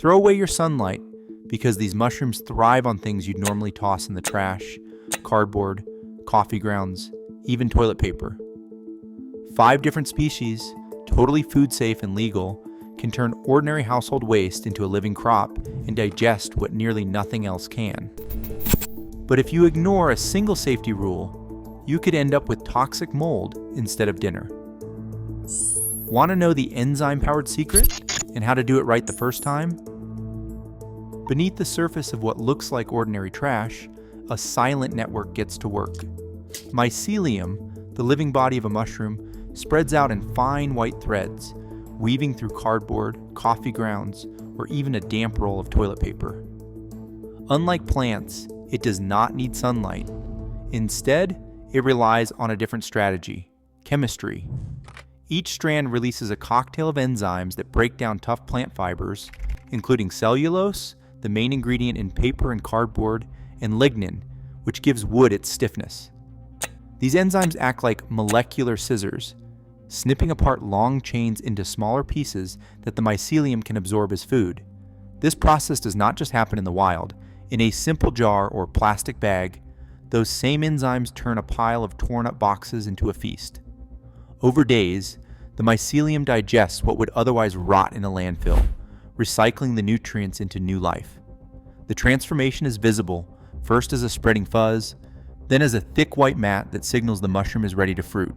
Throw away your sunlight because these mushrooms thrive on things you'd normally toss in the trash: cardboard, coffee grounds, even toilet paper. 5 different species, totally food safe and legal, can turn ordinary household waste into a living crop and digest what nearly nothing else can. But if you ignore a single safety rule, you could end up with toxic mold instead of dinner. Want to know the enzyme-powered secret and how to do it right the first time? Beneath the surface of what looks like ordinary trash, a silent network gets to work. Mycelium, the living body of a mushroom, spreads out in fine white threads, weaving through cardboard, coffee grounds, or even a damp roll of toilet paper. Unlike plants, it does not need sunlight. Instead, it relies on a different strategy: chemistry. Each strand releases a cocktail of enzymes that break down tough plant fibers, including cellulose, the main ingredient in paper and cardboard, and lignin, which gives wood its stiffness. These enzymes act like molecular scissors, snipping apart long chains into smaller pieces that the mycelium can absorb as food. This process does not just happen in the wild. In a simple jar or plastic bag, those same enzymes turn a pile of torn-up boxes into a feast. Over days, the mycelium digests what would otherwise rot in a landfill, recycling the nutrients into new life. The transformation is visible, first as a spreading fuzz, then as a thick white mat that signals the mushroom is ready to fruit.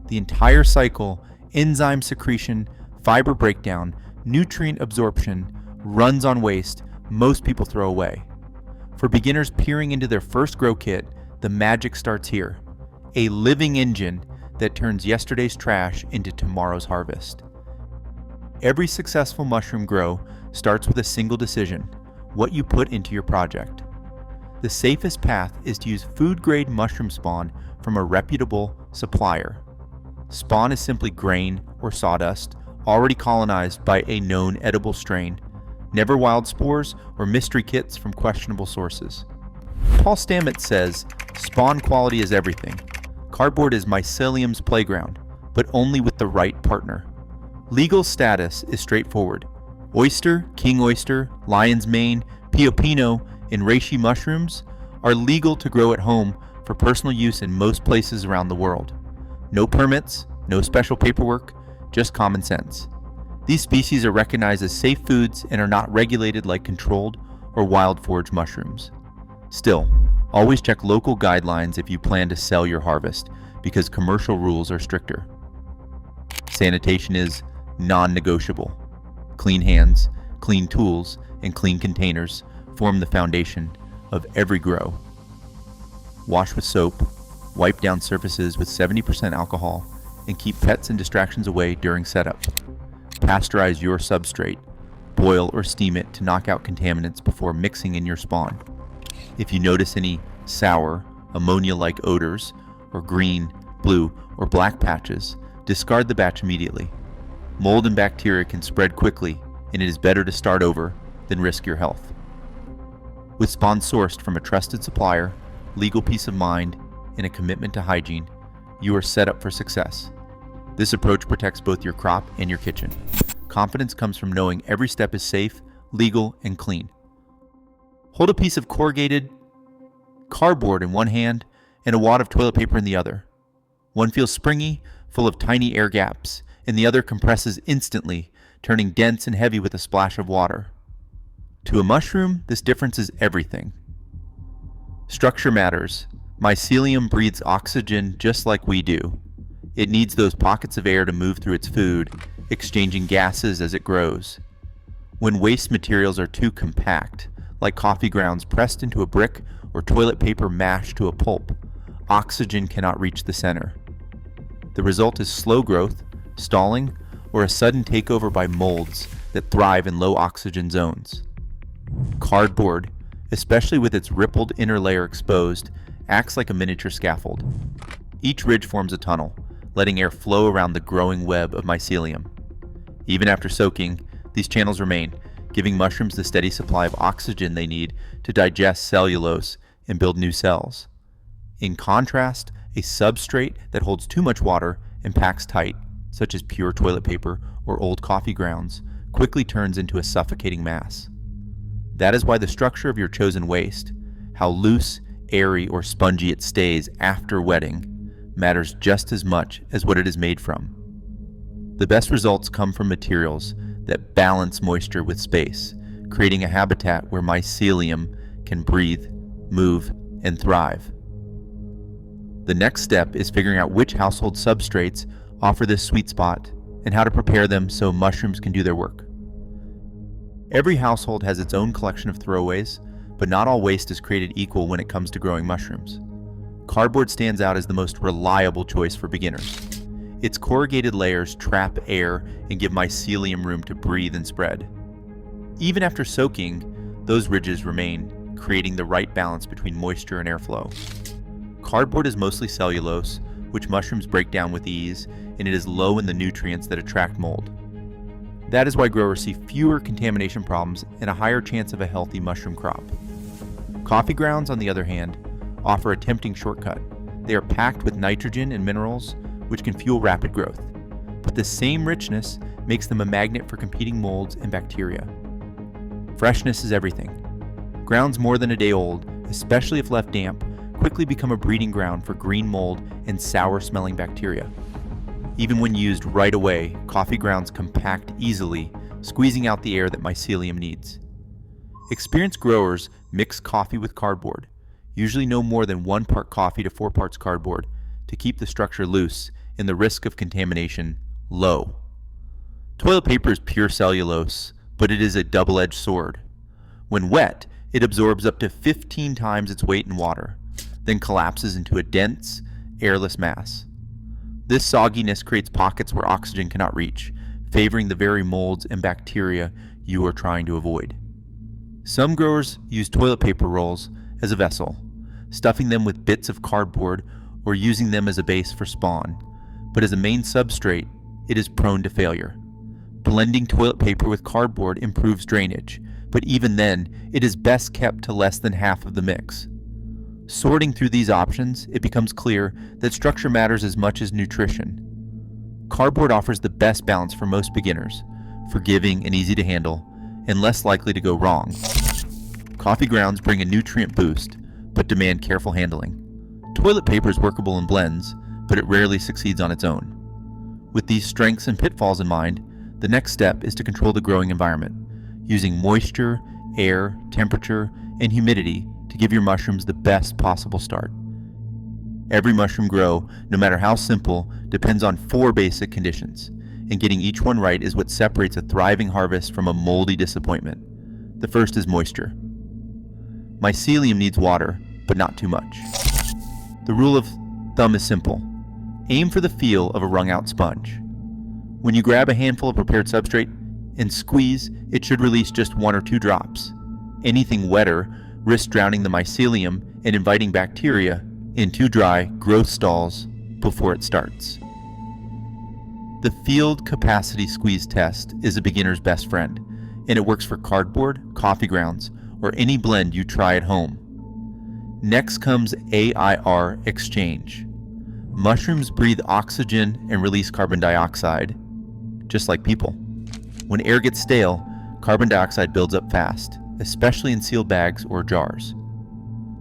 The entire cycle, enzyme secretion, fiber breakdown, nutrient absorption, runs on waste most people throw away. For beginners peering into their first grow kit, the magic starts here: a living engine that turns yesterday's trash into tomorrow's harvest. Every successful mushroom grow starts with a single decision: what you put into your project. The safest path is to use food-grade mushroom spawn from a reputable supplier. Spawn is simply grain or sawdust, already colonized by a known edible strain, never wild spores or mystery kits from questionable sources. Paul Stamets says, spawn quality is everything. Cardboard is mycelium's playground, but only with the right partner. Legal status is straightforward. Oyster, king oyster, lion's mane, pio, and reishi mushrooms are legal to grow at home for personal use in most places around the world. No permits, no special paperwork, just common sense. These species are recognized as safe foods and are not regulated like controlled or wild forage mushrooms. Still, always check local guidelines if you plan to sell your harvest, because commercial rules are stricter. Sanitation is non-negotiable. Clean hands, clean tools, and clean containers form the foundation of every grow. Wash with soap, wipe down surfaces with 70% alcohol, and keep pets and distractions away during setup. Pasteurize your substrate. Boil or steam it to knock out contaminants before mixing in your spawn. If you notice any sour, ammonia-like odors, or green, blue, or black patches, discard the batch immediately. Mold and bacteria can spread quickly, and it is better to start over than risk your health. With spawn sourced from a trusted supplier, legal peace of mind, and a commitment to hygiene, you are set up for success. This approach protects both your crop and your kitchen. Confidence comes from knowing every step is safe, legal, and clean. Hold a piece of corrugated cardboard in one hand and a wad of toilet paper in the other. One feels springy, full of tiny air gaps, and the other compresses instantly, turning dense and heavy with a splash of water. To a mushroom, this difference is everything. Structure matters. Mycelium breathes oxygen just like we do. It needs those pockets of air to move through its food, exchanging gases as it grows. When waste materials are too compact, like coffee grounds pressed into a brick or toilet paper mashed to a pulp, oxygen cannot reach the center. The result is slow growth, stalling, or a sudden takeover by molds that thrive in low oxygen zones. Cardboard, especially with its rippled inner layer exposed, acts like a miniature scaffold. Each ridge forms a tunnel, letting air flow around the growing web of mycelium. Even after soaking, these channels remain, giving mushrooms the steady supply of oxygen they need to digest cellulose and build new cells. In contrast, a substrate that holds too much water and packs tight, such as pure toilet paper or old coffee grounds, quickly turns into a suffocating mass. That is why the structure of your chosen waste, how loose, airy, or spongy it stays after wetting, matters just as much as what it is made from. The best results come from materials that balance moisture with space, creating a habitat where mycelium can breathe, move, and thrive. The next step is figuring out which household substrates offer this sweet spot and how to prepare them so mushrooms can do their work. Every household has its own collection of throwaways, but not all waste is created equal when it comes to growing mushrooms. Cardboard stands out as the most reliable choice for beginners. Its corrugated layers trap air and give mycelium room to breathe and spread. Even after soaking, those ridges remain, creating the right balance between moisture and airflow. Cardboard is mostly cellulose, which mushrooms break down with ease, and it is low in the nutrients that attract mold. That is why growers see fewer contamination problems and a higher chance of a healthy mushroom crop. Coffee grounds, on the other hand, offer a tempting shortcut. They are packed with nitrogen and minerals, which can fuel rapid growth. But the same richness makes them a magnet for competing molds and bacteria. Freshness is everything. Grounds more than a day old, especially if left damp, quickly become a breeding ground for green mold and sour-smelling bacteria. Even when used right away, coffee grounds compact easily, squeezing out the air that mycelium needs. Experienced growers mix coffee with cardboard, usually no more than 1 part coffee to 4 parts cardboard, to keep the structure loose and the risk of contamination low. Toilet paper is pure cellulose, but it is a double-edged sword. When wet, it absorbs up to 15 times its weight in water, then collapses into a dense, airless mass. This sogginess creates pockets where oxygen cannot reach, favoring the very molds and bacteria you are trying to avoid. Some growers use toilet paper rolls as a vessel, stuffing them with bits of cardboard or using them as a base for spawn, but as a main substrate, it is prone to failure. Blending toilet paper with cardboard improves drainage, but even then, it is best kept to less than half of the mix. Sorting through these options, it becomes clear that structure matters as much as nutrition. Cardboard offers the best balance for most beginners, forgiving and easy to handle, and less likely to go wrong. Coffee grounds bring a nutrient boost, but demand careful handling. Toilet paper is workable in blends, but it rarely succeeds on its own. With these strengths and pitfalls in mind, the next step is to control the growing environment, using moisture, air, temperature, and humidity to give your mushrooms the best possible start. Every mushroom grow, no matter how simple, depends on 4 basic conditions, and getting each one right is what separates a thriving harvest from a moldy disappointment. The first is moisture. Mycelium needs water, but not too much. The rule of thumb is simple. Aim for the feel of a wrung-out sponge. When you grab a handful of prepared substrate and squeeze, it should release just 1 or 2 drops. Anything wetter risks drowning the mycelium and inviting bacteria into dry growth stalls before it starts. The field capacity squeeze test is a beginner's best friend, and it works for cardboard, coffee grounds, or any blend you try at home. Next comes AIR exchange. Mushrooms breathe oxygen and release carbon dioxide, just like people. When air gets stale, carbon dioxide builds up fast, especially in sealed bags or jars.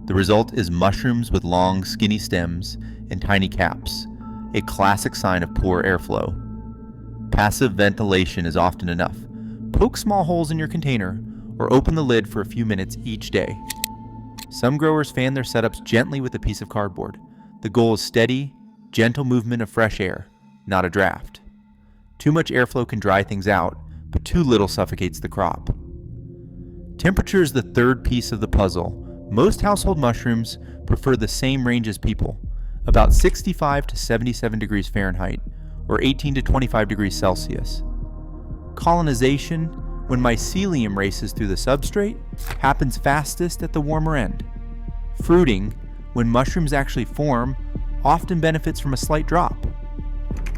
The result is mushrooms with long, skinny stems and tiny caps, a classic sign of poor airflow. Passive ventilation is often enough. Poke small holes in your container or open the lid for a few minutes each day. Some growers fan their setups gently with a piece of cardboard. The goal is steady, gentle movement of fresh air, not a draft. Too much airflow can dry things out, but too little suffocates the crop. Temperature is the third piece of the puzzle. Most household mushrooms prefer the same range as people, about 65 to 77 degrees Fahrenheit, or 18 to 25 degrees Celsius. Colonization, when mycelium races through the substrate, happens fastest at the warmer end. Fruiting, when mushrooms actually form, often benefits from a slight drop.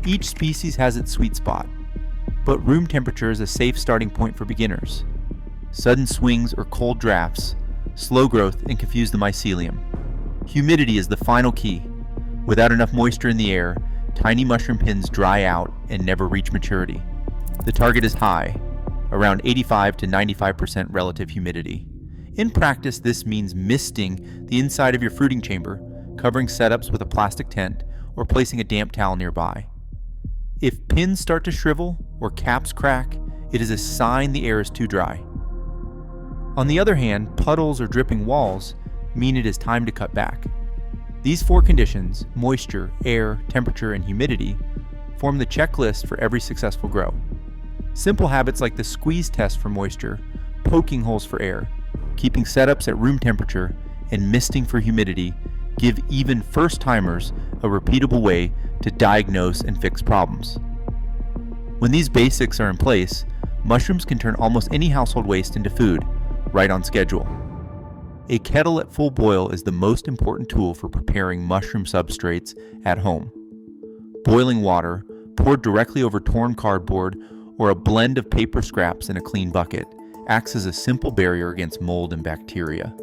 Each species has its sweet spot, but room temperature is a safe starting point for beginners. Sudden swings or cold drafts slow growth and confuse the mycelium. Humidity is the final key. Without enough moisture in the air, tiny mushroom pins dry out and never reach maturity. The target is high, around 85 to 95% relative humidity. In practice, this means misting the inside of your fruiting chamber, covering setups with a plastic tent, or placing a damp towel nearby. If pins start to shrivel or caps crack, it is a sign the air is too dry. On the other hand, puddles or dripping walls mean it is time to cut back. These four conditions, moisture, air, temperature, and humidity, form the checklist for every successful grow. Simple habits like the squeeze test for moisture, poking holes for air, keeping setups at room temperature, and misting for humidity give even first-timers a repeatable way to diagnose and fix problems. When these basics are in place, mushrooms can turn almost any household waste into food, right on schedule. A kettle at full boil is the most important tool for preparing mushroom substrates at home. Boiling water, poured directly over torn cardboard or a blend of paper scraps in a clean bucket, acts as a simple barrier against mold and bacteria.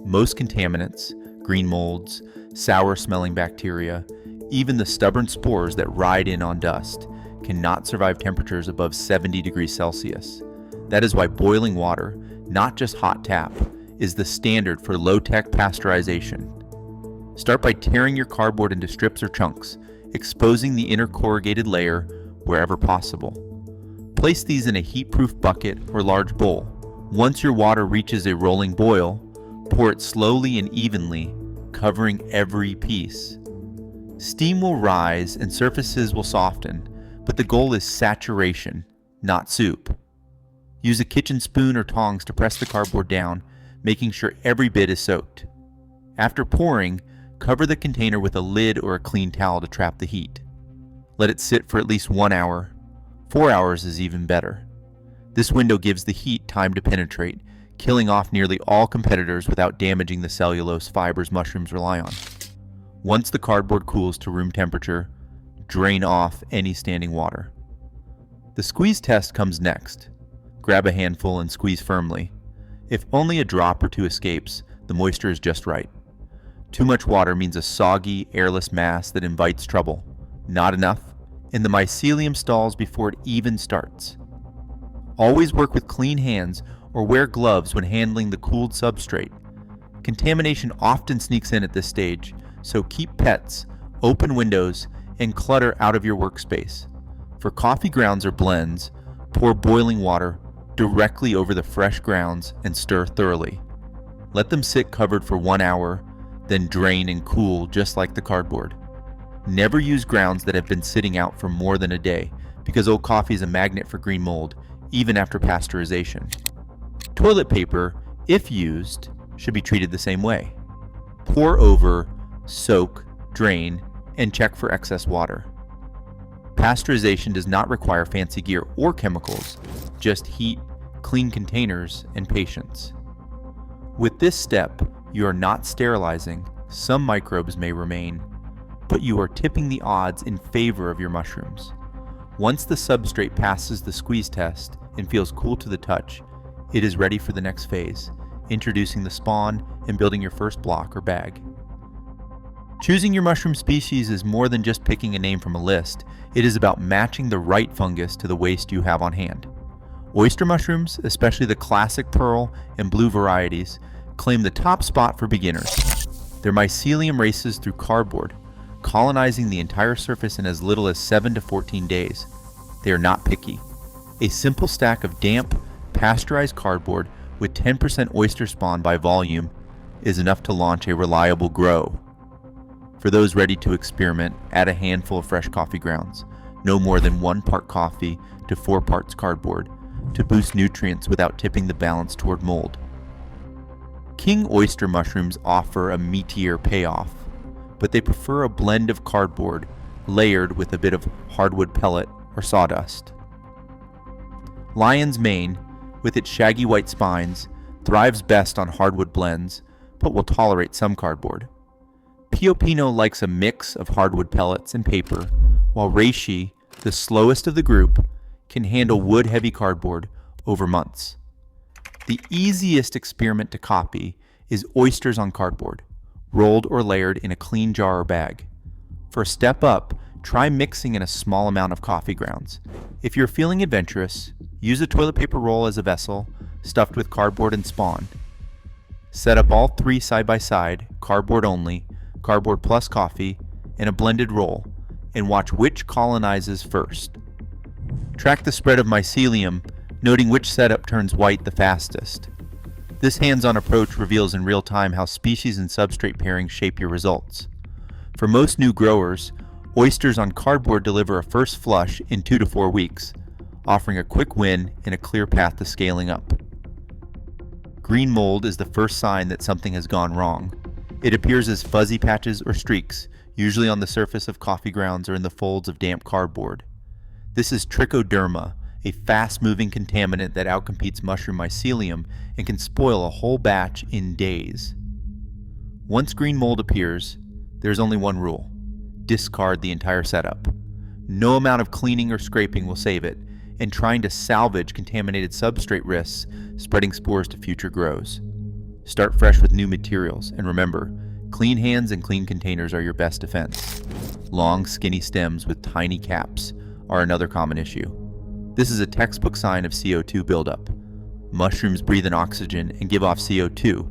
Most contaminants, green molds, sour-smelling bacteria, even the stubborn spores that ride in on dust, cannot survive temperatures above 70 degrees Celsius. That is why boiling water, not just hot tap, is the standard for low-tech pasteurization. Start by tearing your cardboard into strips or chunks, exposing the inner corrugated layer wherever possible. Place these in a heat-proof bucket or large bowl. Once your water reaches a rolling boil, pour it slowly and evenly, covering every piece. Steam will rise and surfaces will soften, but the goal is saturation, not soup. Use a kitchen spoon or tongs to press the cardboard down, making sure every bit is soaked. After pouring, cover the container with a lid or a clean towel to trap the heat. Let it sit for at least 1 hour. 4 hours is even better. This window gives the heat time to penetrate, killing off nearly all competitors without damaging the cellulose fibers mushrooms rely on. Once the cardboard cools to room temperature, drain off any standing water. The squeeze test comes next. Grab a handful and squeeze firmly. If only a drop or two escapes, the moisture is just right. Too much water means a soggy, airless mass that invites trouble. Not enough, and the mycelium stalls before it even starts. Always work with clean hands or wear gloves when handling the cooled substrate. Contamination often sneaks in at this stage, so keep pets, open windows, and clutter out of your workspace. For coffee grounds or blends, pour boiling water directly over the fresh grounds and stir thoroughly. Let them sit covered for 1 hour, then drain and cool just like the cardboard. Never use grounds that have been sitting out for more than a day, because old coffee is a magnet for green mold, even after pasteurization. Toilet paper, if used, should be treated the same way. Pour over, soak, drain, and check for excess water. Pasteurization does not require fancy gear or chemicals, just heat, clean containers, and patience. With this step, you are not sterilizing, some microbes may remain, but you are tipping the odds in favor of your mushrooms. Once the substrate passes the squeeze test and feels cool to the touch, it is ready for the next phase, introducing the spawn and building your first block or bag. Choosing your mushroom species is more than just picking a name from a list. It is about matching the right fungus to the waste you have on hand. Oyster mushrooms, especially the classic pearl and blue varieties, claim the top spot for beginners. Their mycelium races through cardboard, colonizing the entire surface in as little as 7 to 14 days. They are not picky. A simple stack of damp, pasteurized cardboard with 10% oyster spawn by volume is enough to launch a reliable grow. For those ready to experiment, add a handful of fresh coffee grounds, no more than 1 part coffee to 4 parts cardboard, to boost nutrients without tipping the balance toward mold. King oyster mushrooms offer a meatier payoff, but they prefer a blend of cardboard layered with a bit of hardwood pellet or sawdust. Lion's mane, with its shaggy white spines, thrives best on hardwood blends, but will tolerate some cardboard. Pio Pino likes a mix of hardwood pellets and paper, while reishi, the slowest of the group, can handle wood-heavy cardboard over months. The easiest experiment to copy is oysters on cardboard, rolled or layered in a clean jar or bag. For a step up, try mixing in a small amount of coffee grounds. If you're feeling adventurous, use a toilet paper roll as a vessel, stuffed with cardboard and spawn. Set up all three side by side, cardboard only, cardboard plus coffee, in a blended roll, and watch which colonizes first. Track the spread of mycelium, noting which setup turns white the fastest. This hands-on approach reveals in real time how species and substrate pairings shape your results. For most new growers, oysters on cardboard deliver a first flush in 2 to 4 weeks, offering a quick win and a clear path to scaling up. Green mold is the first sign that something has gone wrong. It appears as fuzzy patches or streaks, usually on the surface of coffee grounds or in the folds of damp cardboard. This is trichoderma, a fast-moving contaminant that outcompetes mushroom mycelium and can spoil a whole batch in days. Once green mold appears, there's only one rule: discard the entire setup. No amount of cleaning or scraping will save it, and trying to salvage contaminated substrate risks spreading spores to future grows. Start fresh with new materials, and remember, clean hands and clean containers are your best defense. Long, skinny stems with tiny caps are another common issue. This is a textbook sign of CO2 buildup. Mushrooms breathe in oxygen and give off CO2,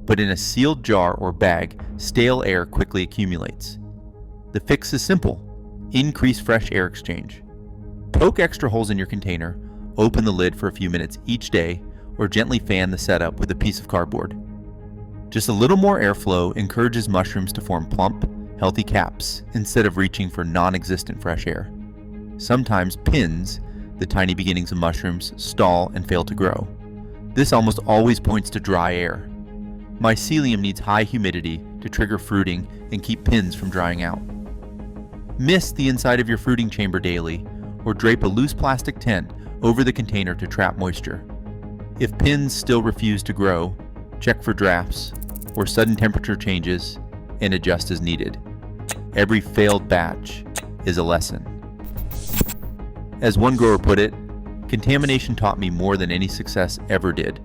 but in a sealed jar or bag, stale air quickly accumulates. The fix is simple: increase fresh air exchange. Poke extra holes in your container, open the lid for a few minutes each day, or gently fan the setup with a piece of cardboard. Just a little more airflow encourages mushrooms to form plump, healthy caps instead of reaching for non-existent fresh air. Sometimes pins, the tiny beginnings of mushrooms, stall and fail to grow. This almost always points to dry air. Mycelium needs high humidity to trigger fruiting and keep pins from drying out. Mist the inside of your fruiting chamber daily, or drape a loose plastic tent over the container to trap moisture. If pins still refuse to grow, check for drafts or sudden temperature changes and adjust as needed. Every failed batch is a lesson. As one grower put it, contamination taught me more than any success ever did.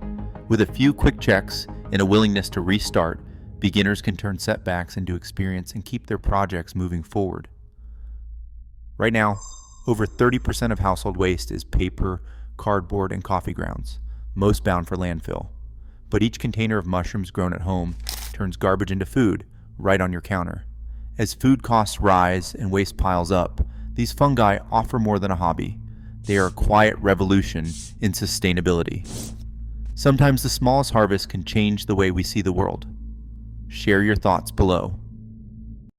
With a few quick checks and a willingness to restart, beginners can turn setbacks into experience and keep their projects moving forward. Right now, over 30% of household waste is paper, cardboard, and coffee grounds, most bound for landfill. But each container of mushrooms grown at home turns garbage into food right on your counter. As food costs rise and waste piles up, these fungi offer more than a hobby. They are a quiet revolution in sustainability. Sometimes the smallest harvest can change the way we see the world. Share your thoughts below.